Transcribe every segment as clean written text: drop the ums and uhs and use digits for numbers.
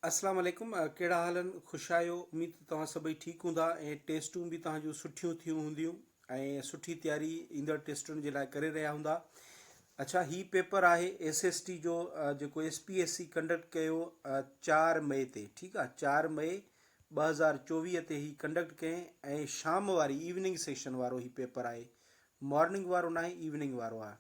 अस्सलाम वालेकुम। कहिड़ा हाल आहिनि? ख़ुशि आहियो? उमेद तव्हां सभई ठीकु हूंदा ऐं टेस्टूं बि तव्हांजूं सुठियूं थियूं हूंदियूं ऐं सुठी तयारी ईंदड़ टेस्टुनि जे लाइ करे रहिया हूंदा। अच्छा, हीउ पेपर आहे SST जो, जेको SPSC कंडक्ट कयो 4 मई ते। ठीकु आहे, 4 मई 2024 ते हीउ कंडक्ट कयईं ऐं शाम वारी इवनिंग सेशन वारो हीउ पेपर आहे। मॉर्निंग वारो न आहे, इवनिंग वारो आहे।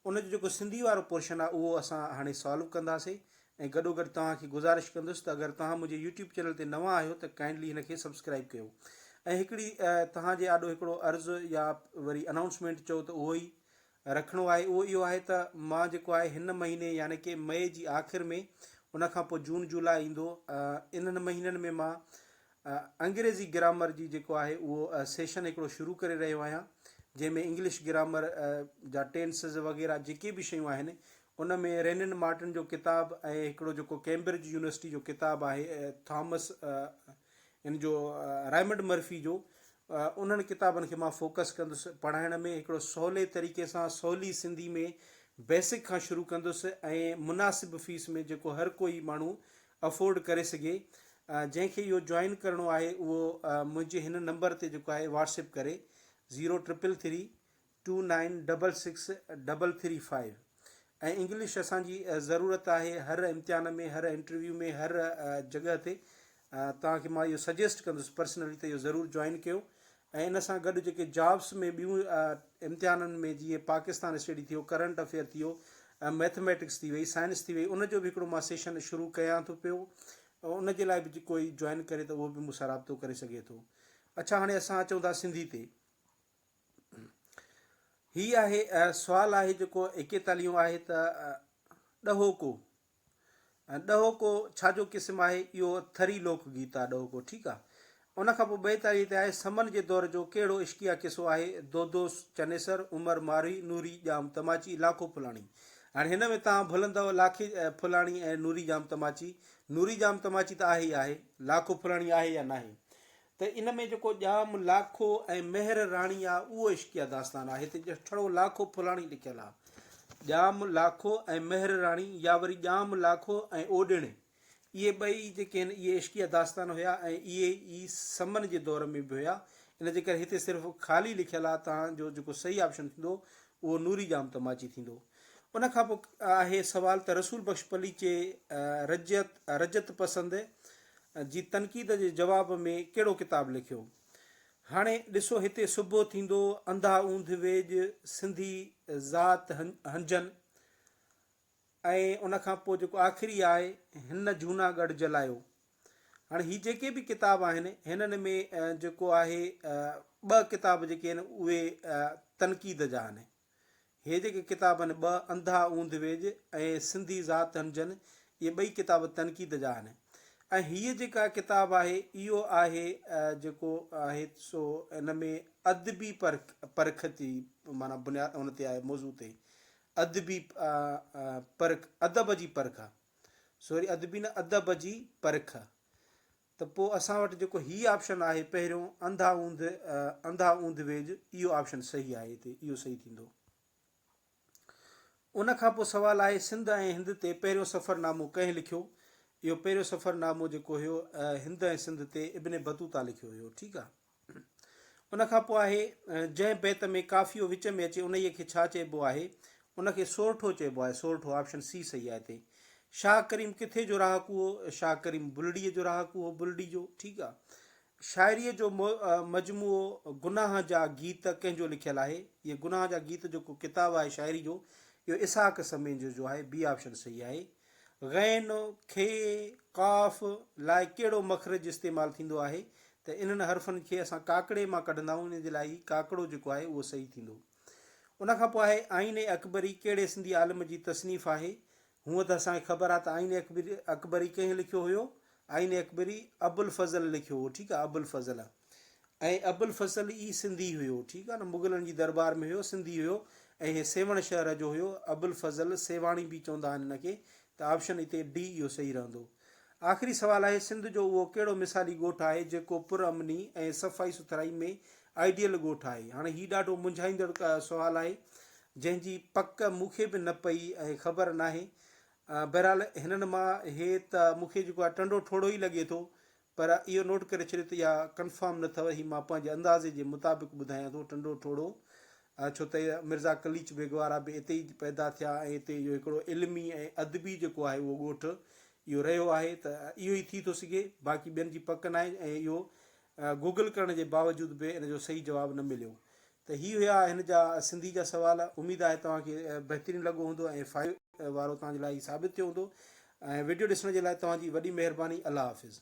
उनजो जेको सिंधी वारो पोर्शन आहे उहो असां हाणे सॉल्व कंदासीं ऐं गॾोगॾु तव्हांखे गुज़ारिश कंदुसि त अगरि तव्हां मुंहिंजे यूट्यूब चैनल ते नवां आहियो त काइंडली हिनखे सब्सक्राइब कयो। ऐं हिकिड़ी तव्हांजे आॾो हिकिड़ो अर्ज़ु या वरी अनाउंसमेंट चओ त उहो ई रखिणो आहे। उहो इहो आहे त मां जेको आहे हिन महीने यानी कि मई जी आख़िर में, उनखां पोइ जून जुलाई ईंदो, इन्हनि महीननि में मां अंग्रेज़ी ग्रामर जी जेको आहे उहो सेशन हिकिड़ो शुरू करे रहियो आहियां, जंहिंमें इंग्लिश ग्रामर जा टेंसिस वग़ैरह जेके बि शयूं आहिनि उन में रेनिन मार्टिन जो किताबु ऐं हिकिड़ो जेको कैम्ब्रिज यूनिवर्सिटी जो किताबु आहे थॉमस इन जो रायमंड मर्फी जो, उन्हनि किताबनि खे मां फोकस कंदुसि पढ़ाइण में। हिकिड़ो सवले तरीक़े सां सवली सिंधी में बेसिक खां शुरू कंदुसि ऐं मुनासिब फीस में जेको हर कोई माण्हू अफोर्ड करे सघे। जंहिंखे इहो जॉइन करिणो आहे उहो मुंहिंजे हिन नंबर ते जेको आहे व्हाट्सएप करे 033329663335। ऐं इंग्लिश असांजी ज़रूरत आहे हर इम्तिहान में, हर इंटरव्यू में, हर जॻह ते। तव्हांखे मां इहो सजेस्ट कंदुसि पर्सनली त इहो ज़रूरु जॉइन कयो। ऐं इन सां गॾु जेके जॉब्स में ॿियूं इम्तिहाननि में, जीअं पाकिस्तान स्टडी थियो, करंट अफेयर थियो, मैथमेटिक्स थी वई, साइंस थी वई, उनजो बि हिकिड़ो मां सेशन शुरू कयां थो पियो। उन जे लाइ बि कोई जॉइन करे त उहो बि मूंसां राब्तो करे सघे थो। अच्छा, हाणे असां अचूं था सिंधी ते। हीअ आहे सुवालु आहे जेको 41 आहे त ॾहोको। ॾहोको छाजो क़िस्म आहे? इहो थरी लोक गीत आहे ॾहोको। ठीकु आहे। उनखां पोइ 42 ते आहे समन जे दौर जो कहिड़ो इश्किया किसो आहे? दोदोस चनेसर, उमर मारी, नूरी जाम तमाची, लाखो फुलाणी। हाणे हिन में तव्हां भुलंदव लाखे फुलाणी ऐं नूरी जाम तमाची। नूरी जाम तमाची त आहे ई आहे, लाखो फुलाणी आहे या न आहे? त इन में जेको ॼाम लाखो ऐं मेहर राणी आहे उहो इश्किया दास्तान आहे। हिते छड़ो लाखो फुलाणी लिखियलु आहे। ॼाम लाखो ऐं मेहर राणी, या वरी ॼाम लाखो ऐं ओॾिण, इहे ॿई जेके आहिनि इहे इश्किया दास्तान हुया ऐं इहे ई समन जे दौर में बि हुया। इन जे करे हिते सिर्फ़ु ख़ाली लिखियलु आहे। तव्हांजो जेको सही ऑप्शन थींदो उहो नूरी जाम तमाची थींदो। उनखां पोइ आहे सुवालु त रसूल बख्श पलीचे रजत पसंदि जी तनक़ीद जे जवाब में कहिड़ो किताबु लिखियो? हाणे ॾिसो, हिते सुबुह थींदो, अंधा ऊंध वेज, सिंधी ज़ात हंजन, ऐं उनखां पोइ जेको आख़िरी आहे हिन जूनागढ़ जलायो। हाणे हीअ जेके बि किताब आहिनि हिननि में जेको आहे 2 किताब जेके आहिनि उहे तनक़ीद जा आहिनि। इहे जेके किताब आहिनि 2, अंधा ऊंध वेज ऐं सिंधी ज़ात हंजन, इहे 2 किताब तनक़ीद जा आहिनि। ऐं हीअ जेका किताबु आहे इहो आहे जेको आहे सो इन में अदबी परख थी, माना बुनियाद उन ते आहे, मौज़ू ते अदबी परख, अदब जी परख, सॉरी अदबी न, अदब जी परख। त पोइ असां वटि जेको हीअ ऑप्शन आहे पहिरियों, अंधा ऊंध वेज, इहो ऑप्शन सही आहे। हिते इहो सही थींदो। उनखां पोइ सुवालु आहे सिंध ऐं हिंद ते पहिरियों सफ़रनामो कंहिं लिखियो? इहो पहिरियों सफ़रनामो जेको हुयो हिंद ऐं सिंध ते इब्न बतूता लिखियो हुयो। ठीकु आहे। उनखां पोइ आहे जंहिं बैत में काफ़ियो विच में अचे उन खे छा चइबो आहे? उनखे सोरठो चइबो आहे। सोरठो, ऑप्शन सी सही आहे हिते। शाह करीम किथे जो रहाकू हो? शाह करीम बुलड़ीअ जो रहाकू हो, बुलड़ी जो। ठीकु आहे। शाइरीअ जो मजमूओ गुनाह जा गीत कंहिंजो लिखियलु आहे? इहे गुनाह जा गीत जेको किताबु आहे शाइरी जो, इहो इसहाक समीन जो आहे। बी ऑप्शन सही आहे। गैन खे काफ़ लाइ कहिड़ो मखरज इस्तेमालु थींदो आहे? त इन्हनि हर्फ़नि खे असां काकड़े मां कढंदा आहियूं, इन जे लाइ काकड़ो जेको आहे उहो सही थींदो। उनखां पोइ आहे आइन अकबरी कहिड़े सिंधी आलिम जी तसनीफ़ आहे? हूअं त असांखे ख़बर आहे त आइन अकबरी कंहिं लिखियो हुयो? आइन अकबरी अबुल फज़ल लिखियो हो। ठीकु आहे, अबुल फज़ल। ऐं अबुल फज़ल ई सिंधी हुयो। ठीकु आहे न, मुग़लनि जी दरबार में हुयो, सिंधी हुयो ऐं हे सेवण शहर जो हुयो। अबुल फज़ल सेवाणी बि चवंदा आहिनि हिनखे। त ऑप्शन हिते डी इहो सही रहंदो। आख़िरी सुवालु आहे सिंध जो उहो कहिड़ो मिसाली ॻोठु आहे जेको पुरअमनी ऐं सफ़ाई सुथराई में आइडियल ॻोठु आहे? हाणे हीउ ॾाढो मुंझाईंदड़ सुवालु आहे जंहिंजी पक मूंखे बि न पई ऐं ख़बर नाहे। बहरहाल हिननि मां हे त मूंखे जेको आहे टंडो ठोड़ो ई लॻे थो, पर इहो नोट करे छॾियो त इहा कंफर्म न अथव। हीउ मां पंहिंजे अंदाज़े जे मुताबिक़ ॿुधायां थो टंडो ठोड़ो, छो त इहा मिर्ज़ा कलीच बेग वारा बि हिते ई पैदा थिया ऐं हिते इहो हिकिड़ो इल्मी ऐं अदबी जेको आहे उहो ॻोठु इहो रहियो आहे, त इहो ई थी थो सघे। बाक़ी ॿियनि जी पक न आहे, ऐं इहो गूगल करण जे बावजूद बि इन जो सही जवाबु न मिलियो। त हीअ हुया हिन जा सिंधी जा सुवाल। उमेदु आहे तव्हांखे बहितरीनु लॻो हूंदो ऐं फ़ाइदो वारो तव्हांजे लाइ साबित थियो हूंदो। ऐं वीडियो ॾिसण जे लाइ तव्हांजी वॾी महिरबानी। अलाह हाफ़िज़।